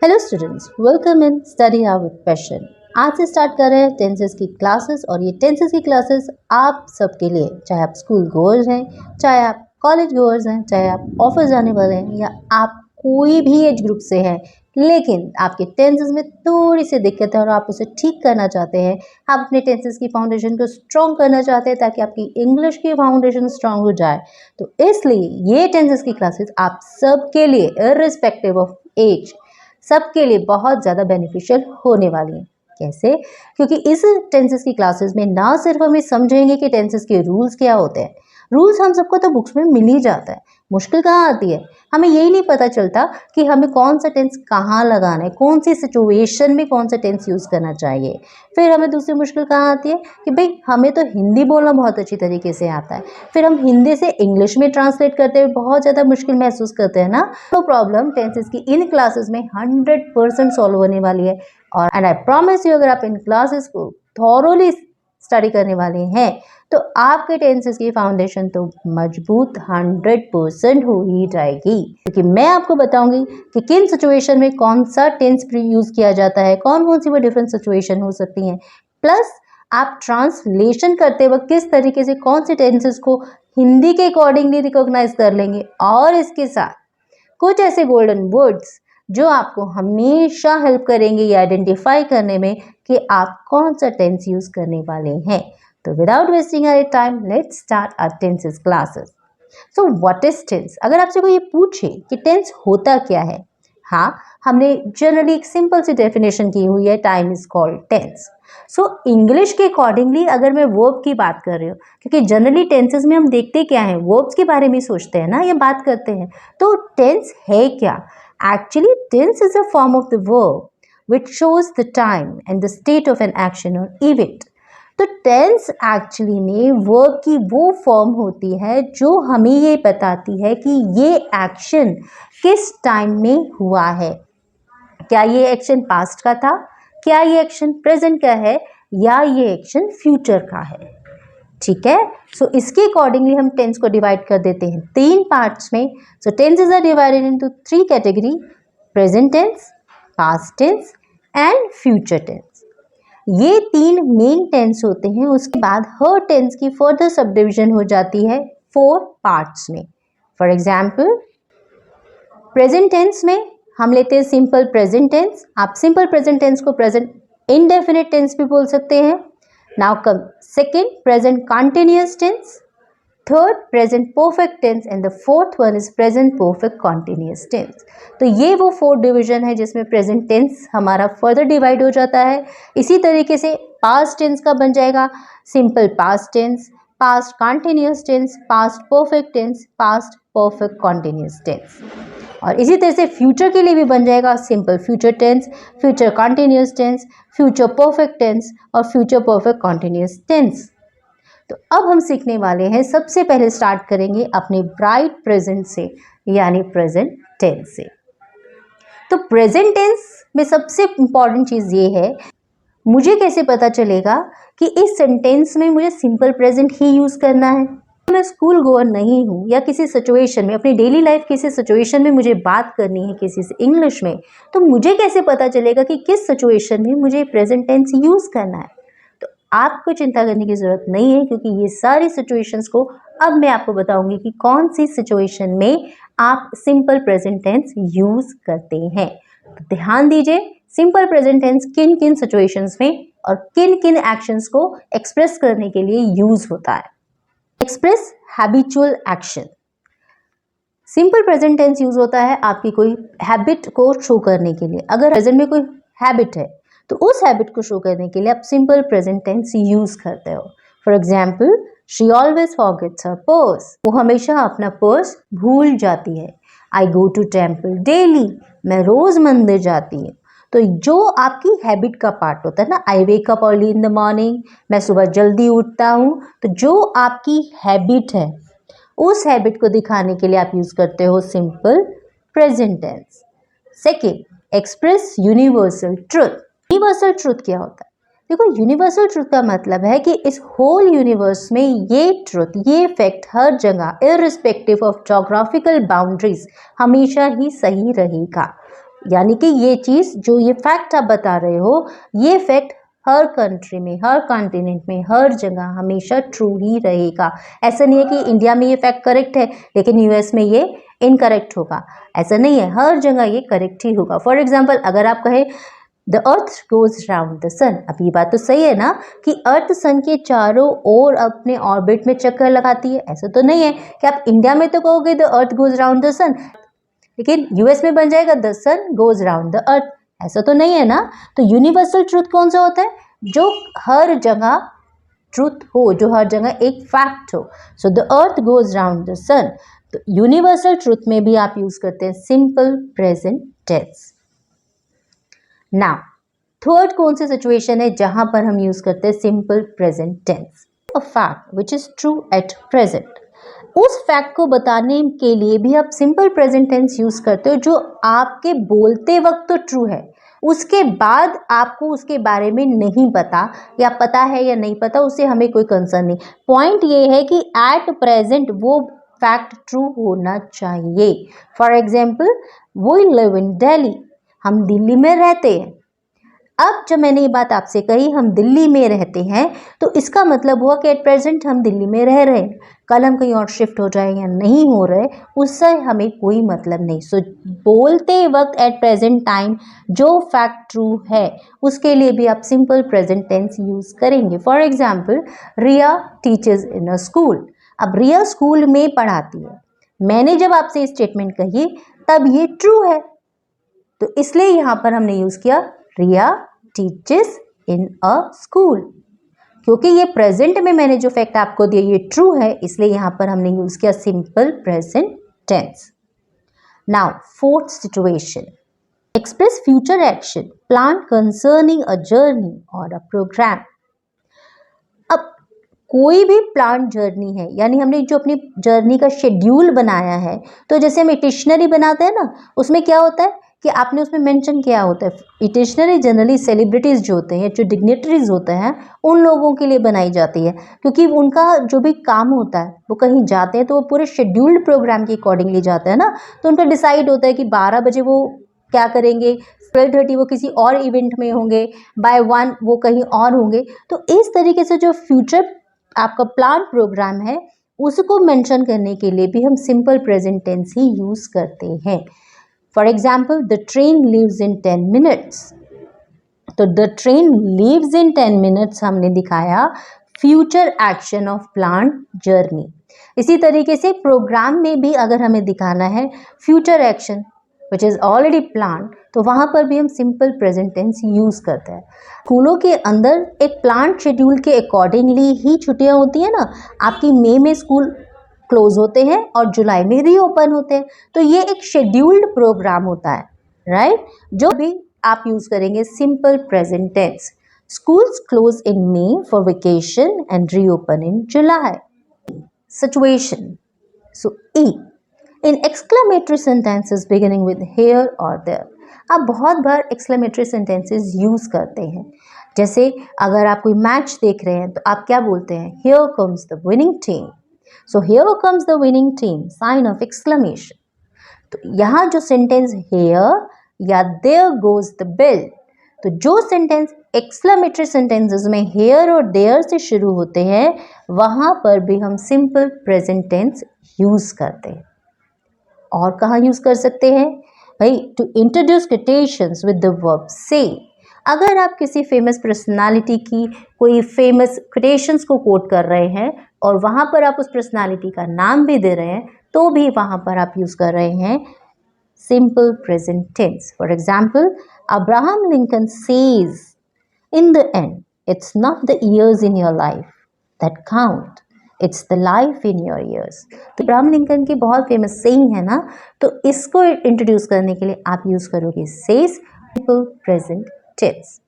Hello students, welcome in study how with passion. आज से start कर रहे हैं टेंसेस की क्लासेस और ये टेंसेस की क्लासेस आप सबके लिए, चाहे आप स्कूल गोअर्स हैं, चाहे आप कॉलेज गोअर्स हैं, चाहे आप ऑफिस जाने वाले हैं या आप कोई भी एज ग्रुप से हैं, लेकिन आपके टेंसेस में थोड़ी सी दिक्कत है और आप उसे ठीक करना चाहते हैं। आप अपने टेंसेस की फाउंडेशन को स्ट्रॉन्ग करना चाहते हैं ताकि आपकी इंग्लिश की फाउंडेशन स्ट्रॉन्ग हो जाए। तो इसलिए ये टेंसेस की क्लासेस आप सबके लिए इररिस्पेक्टिव ऑफ एज सबके लिए बहुत ज़्यादा बेनिफिशियल होने वाली है। कैसे? क्योंकि इस टेंसेस की क्लासेस में ना सिर्फ हमें समझेंगे कि टेंसेस के रूल्स क्या होते हैं। रूल्स हम सबको तो बुक्स में मिल ही जाता है, मुश्किल कहाँ आती है? हमें यही नहीं पता चलता कि हमें कौन सा टेंस कहाँ लगाना है, कौन सी सिचुएशन में कौन सा टेंस यूज़ करना चाहिए। फिर हमें दूसरी मुश्किल कहाँ आती है कि भाई हमें तो हिंदी बोलना बहुत अच्छी तरीके से आता है, फिर हम हिंदी से इंग्लिश में ट्रांसलेट करते हुए बहुत ज़्यादा मुश्किल महसूस करते हैं ना। तो प्रॉब्लम टेंसेस की इन क्लासेस में 100% सॉल्व होने वाली है। और एंड आई प्रॉमिस यू, अगर आप इन क्लासेस को थॉरोली स्टडी करने वाले हैं तो आपके टेंसेस की फाउंडेशन तो मजबूत 100% हो ही जाएगी। क्योंकि मैं आपको बताऊंगी कि किन सिचुएशन में कौन सा टेंस यूज किया जाता है, कौन कौन सी वो डिफरेंट सिचुएशन हो सकती हैं। प्लस आप ट्रांसलेशन करते वक्त किस तरीके से कौन से टेंसेस को हिंदी के अकॉर्डिंगली रिकॉग्नाइज कर लेंगे, और इसके साथ कुछ ऐसे गोल्डन वर्ड्स जो आपको हमेशा हेल्प करेंगे ये आइडेंटिफाई करने में कि आप कौन सा टेंस यूज करने वाले हैं। तो without wasting our time, let's start our tenses classes. So what is tense? अगर आपसे कोई ये पूछे कि टेंस होता क्या है, हाँ, हमने जनरली एक सिंपल सी डेफिनेशन की हुई है, time is called tense. So English के अकॉर्डिंगली अगर मैं वर्ब की बात कर रही हूँ, क्योंकि जनरली टेंसेस में हम देखते क्या है, वर्ब्स के बारे में सोचते हैं ना, ये बात करते हैं। तो टेंस है क्या? Actually tense is a form of the verb which shows the time and the state of an action or event. तो टेंस एक्चुअली में वर्ब की वो फॉर्म होती है जो हमें ये बताती है कि ये एक्शन किस टाइम में हुआ है। क्या ये एक्शन पास्ट का था, क्या ये एक्शन प्रेजेंट का है, या ये एक्शन फ्यूचर का है। ठीक है, सो इसके अकॉर्डिंगली हम टेंस को डिवाइड कर देते हैं 3 पार्ट्स में। So tenses are divided into 3 category: present tense, past tense and future tense. ये 3 मेन टेंस होते हैं। उसके बाद हर टेंस की फर्दर सब डिविजन हो जाती है 4 पार्ट्स में। फॉर एग्जाम्पल, प्रेजेंट टेंस में हम लेते हैं सिंपल प्रेजेंट टेंस। आप सिंपल प्रेजेंट टेंस को प्रेजेंट इंडेफिनिट टेंस भी बोल सकते हैं। Now come second, present continuous tense, third present perfect tense and the fourth one is present perfect continuous tense. तो ये वो 4 डिवीजन है जिसमें प्रेजेंट टेंस हमारा फर्दर डिवाइड हो जाता है। इसी तरीके से पास्ट टेंस का बन जाएगा simple past tense, past continuous tense, past perfect tense, past perfect continuous tense. और इसी तरह से फ्यूचर के लिए भी बन जाएगा simple future tense, future continuous tense, future perfect tense और फ्यूचर परफेक्ट कंटिन्यूअस टेंस। तो अब हम सीखने वाले हैं, सबसे पहले स्टार्ट करेंगे अपने ब्राइट प्रेजेंट से, यानी प्रेजेंट टेंस से। तो प्रेजेंट टेंस में सबसे इंपॉर्टेंट चीज़ ये है, मुझे कैसे पता चलेगा कि इस सेंटेंस में मुझे सिंपल प्रेजेंट ही यूज़ करना है। मैं स्कूल गोअर नहीं हूँ या किसी सिचुएशन में, अपनी डेली लाइफ किसी सिचुएशन में मुझे बात करनी है किसी से इंग्लिश में, तो मुझे कैसे पता चलेगा कि किस सिचुएशन में मुझे प्रेजेंट टेंस यूज़ करना है? तो आपको चिंता करने की ज़रूरत नहीं है, क्योंकि ये सारी सिचुएशंस को अब मैं आपको बताऊंगी कि कौन सी सिचुएशन में आप सिंपल प्रेजेंट टेंस यूज़ करते हैं। तो ध्यान दीजिए, सिंपल प्रेजेंट टेंस किन किन सिचुएशंस में और किन किन एक्शंस को एक्सप्रेस करने के लिए यूज़ होता है। Express habitual action. Simple present tense use होता है आपकी कोई हैबिट को शो करने के लिए। अगर प्रेजेंट में कोई हैबिट है तो उस हैबिट को शो करने के लिए आप सिंपल प्रेजेंट टेंस यूज करते हो। For example, she always forgets her purse. वो हमेशा अपना पर्स भूल जाती है। आई गो टू टेम्पल डेली। मैं रोज मंदिर जाती हूँ। तो जो आपकी हैबिट का पार्ट होता है ना, I wake up early in the morning, मैं सुबह जल्दी उठता हूँ, तो जो आपकी हैबिट है उस हैबिट को दिखाने के लिए आप यूज करते हो simple present tense. Second, express universal truth. Universal truth क्या होता है? देखो, यूनिवर्सल ट्रुथ का मतलब है कि इस होल यूनिवर्स में ये ट्रुथ, ये फैक्ट हर जगह इररिस्पेक्टिव ऑफ जोग्राफिकल बाउंड्रीज हमेशा ही सही रहेगा। यानी कि ये चीज़ जो ये फैक्ट आप बता रहे हो, ये फैक्ट हर कंट्री में, हर कॉन्टिनेंट में, हर जगह हमेशा ट्रू ही रहेगा। ऐसा नहीं है कि इंडिया में ये फैक्ट करेक्ट है लेकिन यूएस में ये इनकरेक्ट होगा, ऐसा नहीं है, हर जगह ये करेक्ट ही होगा। फॉर एग्जाम्पल अगर आप कहें the earth goes round the sun, अब ये बात तो सही है ना कि अर्थ सन के चारों ओर अपने ऑर्बिट में चक्कर लगाती है। ऐसा तो नहीं है कि आप इंडिया में तो कहोगे the earth goes round the sun लेकिन यूएस में बन जाएगा the sun goes round the earth, ऐसा तो नहीं है ना। तो यूनिवर्सल ट्रूथ कौन सा होता है? जो हर जगह ट्रूथ हो, जो हर जगह एक फैक्ट हो। So the earth goes round the sun, तो यूनिवर्सल ट्रूथ में भी आप यूज करते हैं simple present tense. Now third कौन सी सिचुएशन है जहां पर हम यूज करते हैं simple present tense? A fact which is true at present, उस फैक्ट को बताने के लिए भी आप सिंपल प्रेजेंट टेंस यूज करते हो जो आपके बोलते वक्त तो ट्रू है, उसके बाद आपको उसके बारे में नहीं पता या पता है या नहीं पता, उससे हमें कोई कंसर्न नहीं। पॉइंट ये है कि एट प्रेजेंट वो फैक्ट ट्रू होना चाहिए। For example we live in Delhi, हम दिल्ली में रहते हैं। अब जब मैंने ये बात आपसे कही हम दिल्ली में रहते हैं तो इसका मतलब हुआ कि एट प्रेजेंट हम दिल्ली में रह रहे हैं, कल हम कहीं और शिफ्ट हो जाए या नहीं हो रहे उससे हमें कोई मतलब नहीं। सो बोलते वक्त एट प्रेजेंट टाइम जो फैक्ट ट्रू है उसके लिए भी आप सिंपल प्रेजेंट टेंस यूज करेंगे। For example Riya teachers in a school, अब रिया स्कूल में पढ़ाती है, मैंने जब आपसे स्टेटमेंट कही तब ये ट्रू है तो इसलिए यहां पर हमने यूज किया रिया टीचर्स इन अ स्कूल, क्योंकि ये प्रेजेंट में मैंने जो फैक्ट आपको दिया ये ट्रू है इसलिए यहां पर हमने यूज किया simple present tense. Now fourth situation, express future action plan concerning a journey or a programme. अब कोई भी प्लान जर्नी है यानी हमने जो अपनी जर्नी का शेड्यूल बनाया है, तो जैसे हम इटिशनरी बनाते हैं ना उसमें क्या होता है कि आपने उसमें मेंशन किया होता है। इटिशनरी जनरली सेलिब्रिटीज जो होते हैं, जो डिग्नेटरीज होते हैं, उन लोगों के लिए बनाई जाती है क्योंकि उनका जो भी काम होता है वो कहीं जाते हैं तो वो पूरे शेड्यूल्ड प्रोग्राम के अकॉर्डिंगली जाते हैं ना, तो उनका डिसाइड होता है कि 12 बजे वो क्या करेंगे, 12:30 वो किसी और इवेंट में होंगे, बाय 1 वो कहीं और होंगे। तो इस तरीके से जो फ्यूचर आपका प्लान प्रोग्राम है उसको मेंशन करने के लिए भी हम सिंपल प्रेजेंट टेंस ही यूज करते हैं। For example the train leaves in 10 minutes, तो the train leaves in 10 minutes हमने दिखाया future action of plan journey. इसी तरीके से प्रोग्राम में भी अगर हमें दिखाना है future action which is already plan, तो वहां पर भी हम सिंपल प्रेजेंट टेंस यूज करते हैं। स्कूलों के अंदर एक प्लान शेड्यूल के अकॉर्डिंगली ही छुट्टियां होती है ना, आपकी मई में स्कूल क्लोज होते हैं और जुलाई में रीओपन होते हैं, तो ये एक शेड्यूल्ड प्रोग्राम होता है, राइट, जो भी आप यूज करेंगे simple present tense. Schools close in May for vacation and reopen in July. Situation so ई in exclamatory sentences beginning with here और देयर, आप बहुत बार एक्सक्लेमेटरी सेंटेंसेस यूज करते हैं। जैसे अगर आप कोई मैच देख रहे हैं तो आप क्या बोलते हैं, here comes the winning team, so here comes the winning team, sign of exclamation. तो यहाँ जो सेंटेंस हियर या देयर गोज द बेल, तो जो सेंटेंस एक्सक्लेमेटरी सेंटेंसेस में हियर और देयर से शुरू होते हैं वहां पर भी हम सिंपल प्रेजेंट टेंस यूज करते हैं। और कहाँ यूज कर सकते हैं भाई, to introduce quotations with the verb say. अगर आप किसी फेमस पर्सनालिटी की कोई फेमस कोटेशंस को कोट कर रहे हैं और वहां पर आप उस पर्सनालिटी का नाम भी दे रहे हैं तो भी वहां पर आप यूज कर रहे हैं simple present tense. For example Abraham Lincoln says in the end it's not the years in your life that count, it's the life in your years. तो अब्राहम लिंकन की बहुत फेमस सेइंग है ना, तो इसको इंट्रोड्यूस करने के लिए आप यूज करोगे सेज सिंपल प्रेजेंट टेंस।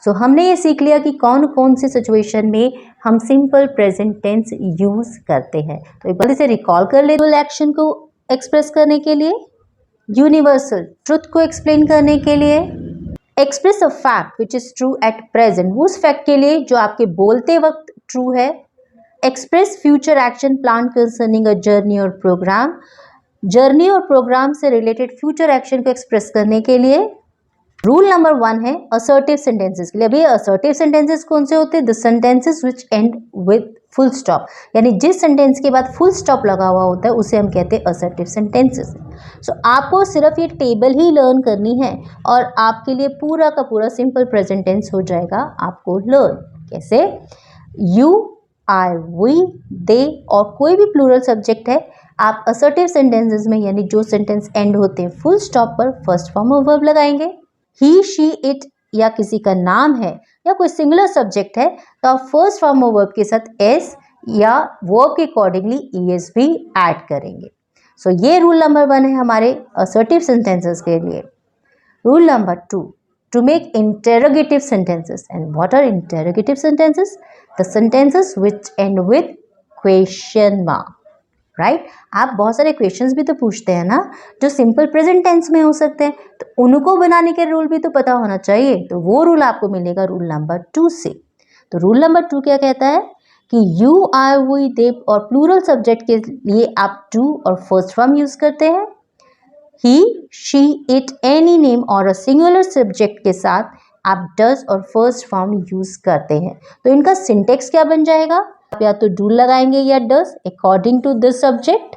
सो हमने ये सीख लिया कि कौन कौन सी सिचुएशन में हम सिंपल प्रेजेंट टेंस यूज करते हैं। तो एक बार इसे रिकॉल कर ले, एक्शन को एक्सप्रेस करने के लिए, यूनिवर्सल ट्रुथ को एक्सप्लेन करने के लिए, express a fact which is true at present, उस फैक्ट के लिए जो आपके बोलते वक्त ट्रू है, express future action plan concerning a journey और प्रोग्राम, जर्नी और प्रोग्राम से रिलेटेड फ्यूचर एक्शन को एक्सप्रेस करने के लिए। रूल नंबर 1 है असर्टिव सेंटेंसेस के लिए। अभी असर्टिव सेंटेंसेस कौन से होते हैं? The sentences which end with full stop, यानी जिस सेंटेंस के बाद फुल स्टॉप लगा हुआ होता है उसे हम कहते हैं असर्टिव सेंटेंसेस। सो आपको सिर्फ ये टेबल ही लर्न करनी है और आपके लिए पूरा का पूरा सिंपल प्रेजेंट टेंस हो जाएगा आपको लर्न। कैसे? यू, आई, वी, दे और कोई भी प्लूरल सब्जेक्ट है, आप असर्टिव सेंटेंसेस में यानी जो सेंटेंस एंड होते हैं फुल स्टॉप पर फर्स्ट फॉर्म ऑफ वर्ब लगाएंगे। ही, शी, इट या किसी का नाम है या कोई सिंगुलर सब्जेक्ट है तो आप फर्स्ट फॉर्म ऑफ वर्ब के साथ एस या वर्ब के अकॉर्डिंगली ईएस भी ऐड करेंगे। सो ये रूल नंबर 1 है हमारे असर्टिव सेंटेंसेस के लिए। Rule number 2, to make interrogative sentences. And what are interrogative sentences? The sentences which end with question mark. Right? आप बहुत सारे क्वेश्चंस भी तो पूछते हैं ना जो सिंपल प्रेजेंट टेंस में हो सकते हैं, तो उनको बनाने के रूल भी तो पता होना चाहिए। तो वो रूल आपको मिलेगा रूल नंबर 2 से। तो रूल नंबर 2 क्या कहता है कि यू, आई, वी, दे और प्लूरल सब्जेक्ट के लिए आप टू और फर्स्ट फॉर्म यूज करते हैं। ही, शी, इट, एनी नेम और अ सिंगुलर सब्जेक्ट के साथ आप डज और फर्स्ट फॉर्म यूज करते हैं। तो इनका सिंटेक्स क्या बन जाएगा? आप या तो डू लगाएंगे या does according to this subject.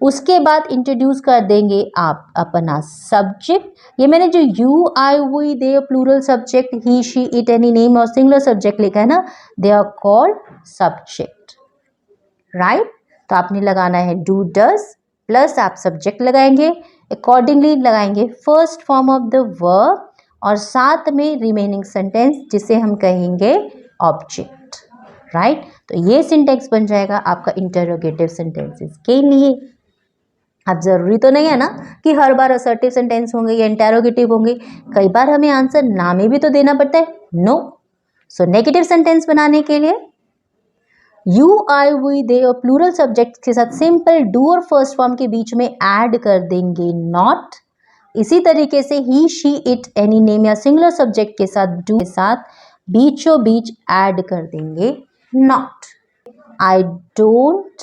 उसके बाद इंट्रोड्यूस कर देंगे आप अपना सब्जेक्ट। ये मैंने जो you, I, we, they plural subject, he, she, it, any name और सिंगुलर सब्जेक्ट लिखा है ना, they are called subject. Right? तो आपने लगाना है डू, डज प्लस आप सब्जेक्ट लगाएंगे, अकॉर्डिंगली लगाएंगे first form of the verb और साथ में रिमेनिंग सेंटेंस जिसे हम कहेंगे ऑब्जेक्ट। राइट? तो ये सिंटेक्स बन जाएगा आपका इंटरोगेटिव सेंटेंसेस के लिए। अब जरूरी तो नहीं है ना कि हर बार असर्टिव सेंटेंस होंगे या इंटरोगेटिव होंगे, कई बार हमें आंसर ना में भी तो देना पड़ता है। नो। सो नेगेटिव सेंटेंस बनाने के लिए यू, आई, वी, दे और प्लूरल सब्जेक्ट के साथ सिंपल डू और फर्स्ट फॉर्म के बीच में ऐड कर देंगे नॉट। इसी तरीके से ही, शी, इट, एनी नेम या सिंगुलर सब्जेक्ट के साथ डू के साथ बीचों बीच ऐड कर देंगे not. I don't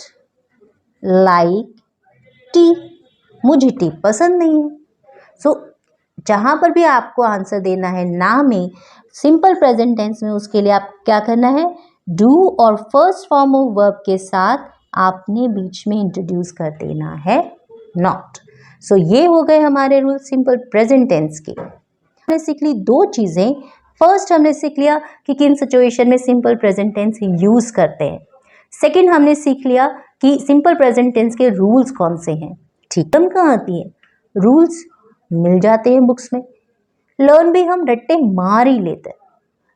like T, मुझे टी पसंद नहीं है। सो जहां पर भी आपको आंसर देना है ना में सिंपल प्रेजेंट टेंस में, उसके लिए आप क्या करना है? डू और फर्स्ट फॉर्म ऑफ वर्ब के साथ आपने बीच में इंट्रोड्यूस कर देना है नॉट। सो ये हो गए हमारे रूल सिंपल प्रेजेंट टेंस के। हमने सीख ली दो चीजें। फर्स्ट हमने सीख लिया कि किन सिचुएशन में सिंपल प्रेजेंट टेंस यूज करते हैं। सेकंड हमने सीख लिया कि सिंपल प्रेजेंट टेंस के रूल्स कौन से हैं। ठीक, हम कहाँ आती है? रूल्स मिल जाते हैं बुक्स में, लर्न भी हम रट्टे मार ही लेते हैं।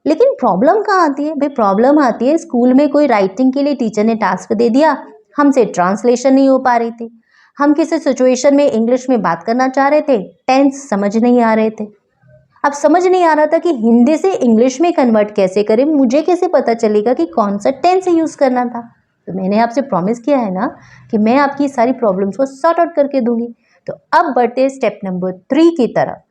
लेकिन प्रॉब्लम कहाँ आती है? भाई प्रॉब्लम आती है स्कूल में कोई राइटिंग के लिए टीचर ने टास्क दे दिया, हमसे ट्रांसलेशन नहीं हो पा रही थी। हम किसी सिचुएशन में इंग्लिश में बात करना चाह रहे थे, टेंस समझ नहीं आ रहे थे। अब समझ नहीं आ रहा था कि हिंदी से इंग्लिश में कन्वर्ट कैसे करें, मुझे कैसे पता चलेगा कि कौन सा टेंस यूज करना था। तो मैंने आपसे प्रॉमिस किया है ना कि मैं आपकी सारी प्रॉब्लम्स को सॉर्ट आउट करके दूंगी। तो अब बढ़ते हैं स्टेप नंबर 3 की तरफ।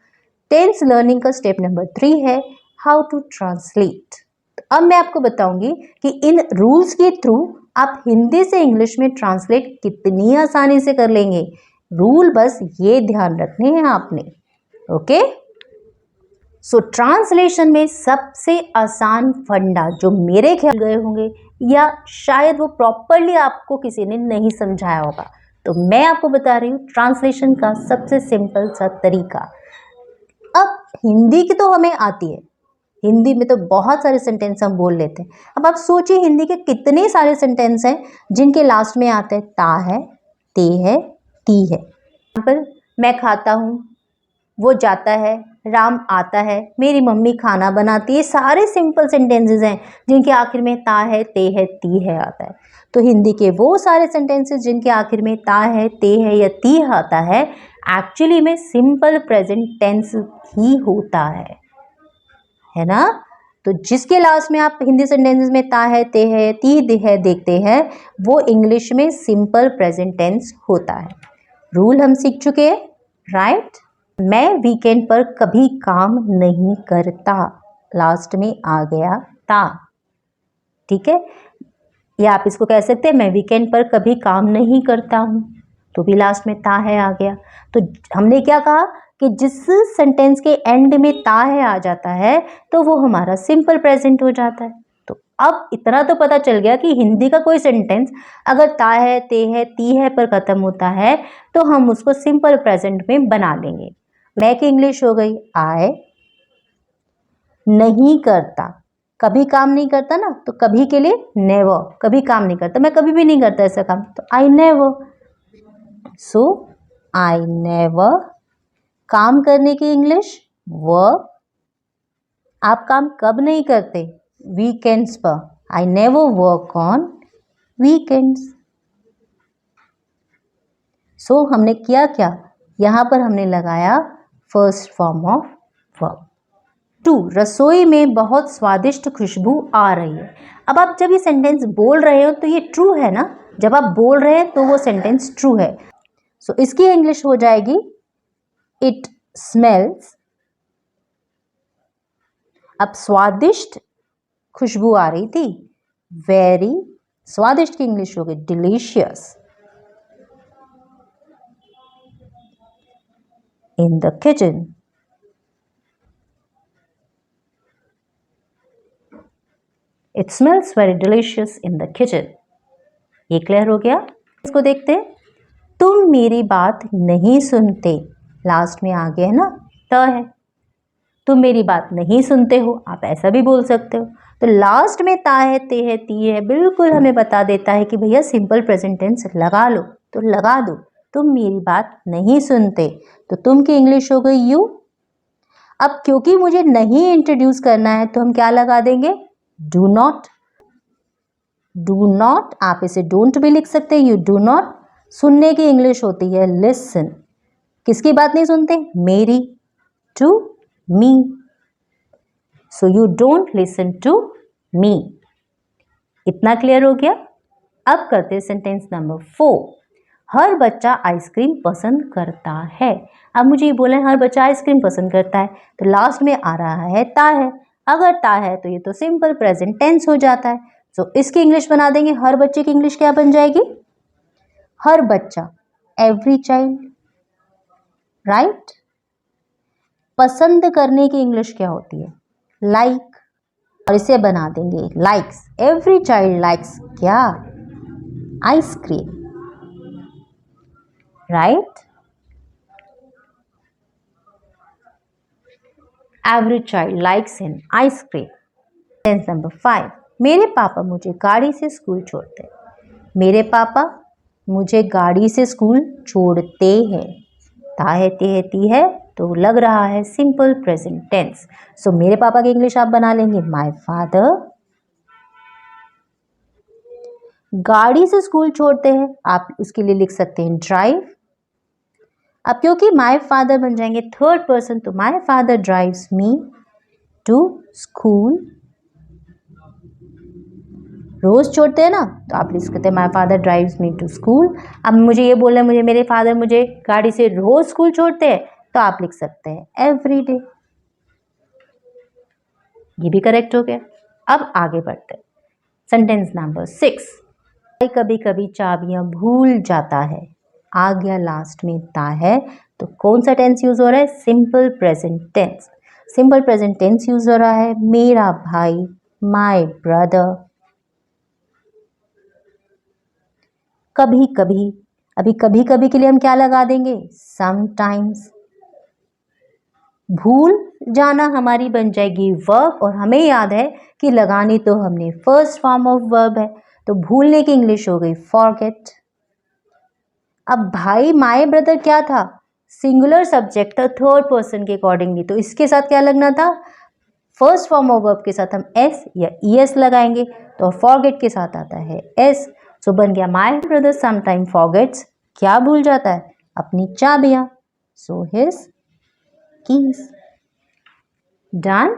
टेंस लर्निंग का स्टेप नंबर 3 है हाउ टू ट्रांसलेट। तो अब मैं आपको बताऊंगी कि इन रूल्स के थ्रू आप हिंदी से इंग्लिश में ट्रांसलेट कितनी आसानी से कर लेंगे। रूल बस ये ध्यान रखने हैं आपने। ओके? सो ट्रांसलेशन में सबसे आसान फंडा जो मेरे ख्याल गए होंगे या शायद वो प्रॉपरली आपको किसी ने नहीं समझाया होगा, तो मैं आपको बता रही हूँ ट्रांसलेशन का सबसे सिंपल सा तरीका। अब हिंदी की तो हमें आती है, हिंदी में तो बहुत सारे सेंटेंस हम बोल लेते हैं। अब आप सोचिए हिंदी के कितने सारे सेंटेंस हैं जिनके लास्ट में आते हैं ता है, ते है, ती है। एग्जाम्पल, मैं खाता हूँ, वो जाता है, राम आता है, मेरी मम्मी खाना बनाती है। सारे सिंपल सेंटेंसेस हैं जिनके आखिर में ता है, ते है, ती है आता है। तो हिंदी के वो सारे सेंटेंसेस जिनके आखिर में ता है, ते है या ती आता है, एक्चुअली में सिंपल प्रेजेंट टेंस ही होता है ना? तो जिसके लास्ट में आप हिंदी सेंटेंसेस में ता है, ते है, ती है देखते हैं, वो इंग्लिश में सिंपल प्रेजेंट टेंस होता है। रूल हम सीख चुके हैं, राइट? मैं वीकेंड पर कभी काम नहीं करता, लास्ट में आ गया ता। ठीक है? या आप इसको कह सकते हैं मैं वीकेंड पर कभी काम नहीं करता हूँ। तो भी लास्ट में ता है आ गया। तो हमने क्या कहा कि जिस सेंटेंस के एंड में ता है आ जाता है तो वो हमारा सिंपल प्रेजेंट हो जाता है। तो अब इतना तो पता चल गया कि हिंदी का कोई सेंटेंस अगर ता है, ते है, ती है पर खत्म होता है तो हम उसको सिंपल प्रेजेंट में बना लेंगे। मैं की इंग्लिश हो गई आई नहीं करता, कभी काम नहीं करता ना, तो कभी के लिए नेवर, कभी काम नहीं करता, मैं कभी भी नहीं करता ऐसा काम, तो I never. So I never, काम करने की इंग्लिश वर्क। आप काम कब नहीं करते? वीकेंड्स पर। I never work on weekends. So हमने किया क्या, यहां पर हमने लगाया फर्स्ट फॉर्म ऑफ वर्ब। 2, रसोई में बहुत स्वादिष्ट खुशबू आ रही है। अब आप जब ये सेंटेंस बोल रहे हो तो ये ट्रू है ना, जब आप बोल रहे हैं तो वो सेंटेंस ट्रू है। सो इसकी इंग्लिश हो जाएगी इट स्मेल्स। अब स्वादिष्ट खुशबू आ रही थी, वेरी, स्वादिष्ट की इंग्लिश हो गई delicious. In the kitchen, it smells very delicious in the kitchen. ये क्लियर हो गया। इसको देखते हैं, तुम मेरी बात नहीं सुनते, लास्ट में आ गया है ना, त है, तुम मेरी बात नहीं सुनते हो, आप ऐसा भी बोल सकते हो। तो लास्ट में ता है, ते है, ती है, बिल्कुल हमें बता देता है कि भैया सिंपल प्रेजेंट टेंस लगा लो, तो लगा दो। तुम मेरी बात नहीं सुनते, तो तुम की इंग्लिश हो गई यू। अब क्योंकि मुझे नहीं इंट्रोड्यूस करना है तो हम क्या लगा देंगे, डू नॉट। डू नॉट, आप इसे डोंट भी लिख सकते हैं, यू डू नॉट। सुनने की इंग्लिश होती है लिसन। किसकी बात नहीं सुनते, मेरी, to me. So you don't listen to me. इतना क्लियर हो गया। अब करते हैं सेंटेंस नंबर 4। हर बच्चा आइसक्रीम पसंद करता है। अब मुझे ये बोले हर बच्चा आइसक्रीम पसंद करता है, तो लास्ट में आ रहा है ता है। अगर ता है तो ये तो सिंपल प्रेजेंट टेंस हो जाता है। सो इसकी इंग्लिश बना देंगे, हर बच्चे की इंग्लिश क्या बन जाएगी, हर बच्चा, एवरी चाइल्ड, राइट। पसंद करने की इंग्लिश क्या होती है, लाइक, और इसे बना देंगे लाइक्स, एवरी चाइल्ड लाइक्स क्या, ice cream, right. Every child likes in ice cream. Sentence number 5, मेरे पापा मुझे गाड़ी से स्कूल छोड़ते हैं। मेरे पापा मुझे गाड़ी से स्कूल छोड़ते हैं, ता है, ते है, ती है, तो लग रहा है सिंपल प्रेजेंट टेंस। सो मेरे पापा की इंग्लिश आप बना लेंगे माय फादर। गाड़ी से स्कूल छोड़ते हैं, आप उसके लिए लिख सकते हैं ड्राइव। अब क्योंकि माय फादर बन जाएंगे थर्ड पर्सन, तो my father drives me to school. रोज छोड़ते हैं ना, तो आप लिख सकते हैं my father drives me to school. अब मुझे ये बोलना है, मुझे मेरे फादर मुझे गाड़ी से रोज स्कूल छोड़ते हैं, तो आप लिख सकते हैं एवरी डे। ये भी करेक्ट हो गया। अब आगे बढ़ते हैं। सेंटेंस नंबर 6, कभी कभी चाबियां भूल जाता है, आ गया लास्ट में ता है, तो कौन सा टेंस यूज हो रहा है, simple present tense. Simple present tense use हो रहा है, मेरा भाई, माय ब्रदर। कभी कभी, अभी कभी कभी के लिए हम क्या लगा देंगे, समटाइम्स। भूल जाना हमारी बन जाएगी वर्ब, और हमें याद है कि लगानी तो हमने फर्स्ट फॉर्म ऑफ वर्ब है, तो भूलने की इंग्लिश हो गई फॉरगेट। अब भाई, माय ब्रदर क्या था, सिंगुलर सब्जेक्ट था थर्ड पर्सन के अकॉर्डिंगली, तो इसके साथ क्या लगना था, फर्स्ट फॉर्म ऑफ वर्ब के साथ हम एस या ईएस लगाएंगे, तो फॉरगेट के साथ आता है एस। सो बन गया माय ब्रदर समटाइम फॉरगेट्स, क्या भूल जाता है, अपनी चाबियां, सो हिज कीज। डन।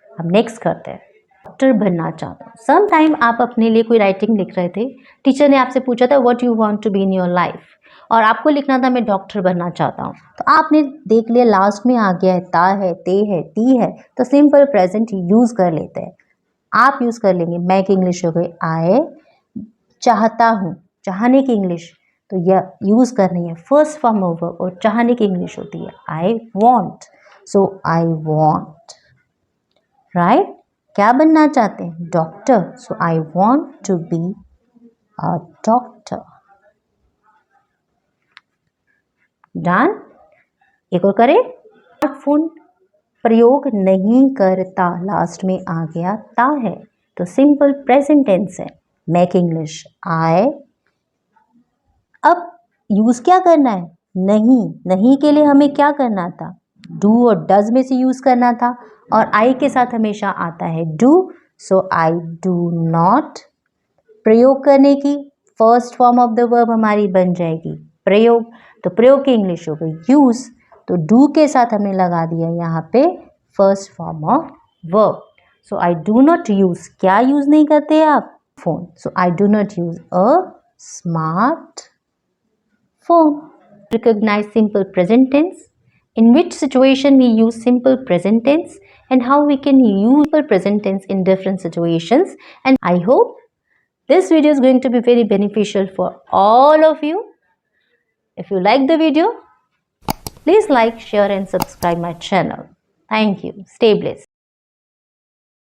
अब नेक्स्ट करते हैं, डॉक्टर बनना चाहता हूँ। सम टाइम आप अपने लिए कोई राइटिंग लिख रहे थे, टीचर ने आपसे पूछा था what you want to be in your life, और आपको लिखना था मैं डॉक्टर बनना चाहता हूँ, तो आपने देख लिया लास्ट में आ गया है ता है, ते है, ती है, तो सिंपल प्रेजेंट यूज कर लेते हैं। आप यूज कर लेंगे, मैं की इंग्लिश हो गई आई चाहता हूँ, चाहने की इंग्लिश, तो यह यूज़ करनी है फर्स्ट फॉर्म ऑफ वर्ब और चाहने की इंग्लिश होती है I want. So I want, right. क्या बनना चाहते हैं? Doctor. So I want to be a doctor. Done. एक और करें. स्मार्टफोन प्रयोग नहीं करता, लास्ट में आ गया ता है, तो सिंपल प्रेजेंट टेंस है. Make English I. अब यूज क्या करना है? नहीं. नहीं के लिए हमें क्या करना था? डू और डज में से यूज करना था और आई के साथ हमेशा आता है do. So I do not. प्रयोग करने की first form of the verb हमारी बन जाएगी प्रयोग. तो प्रयोग की इंग्लिश हो गई यूज. तो डू के साथ हमने लगा दिया यहाँ पे first form of verb. So I do not use. क्या यूज नहीं करते आप? Phone. So I do not use a smart phone. Recognize simple present tense. In which situation we use simple present tense and how we can use simple present tense in different situations. And I hope this video is going to be very beneficial for all of you. If you like the video, please like, share and subscribe my channel. Thank you. Stay blessed.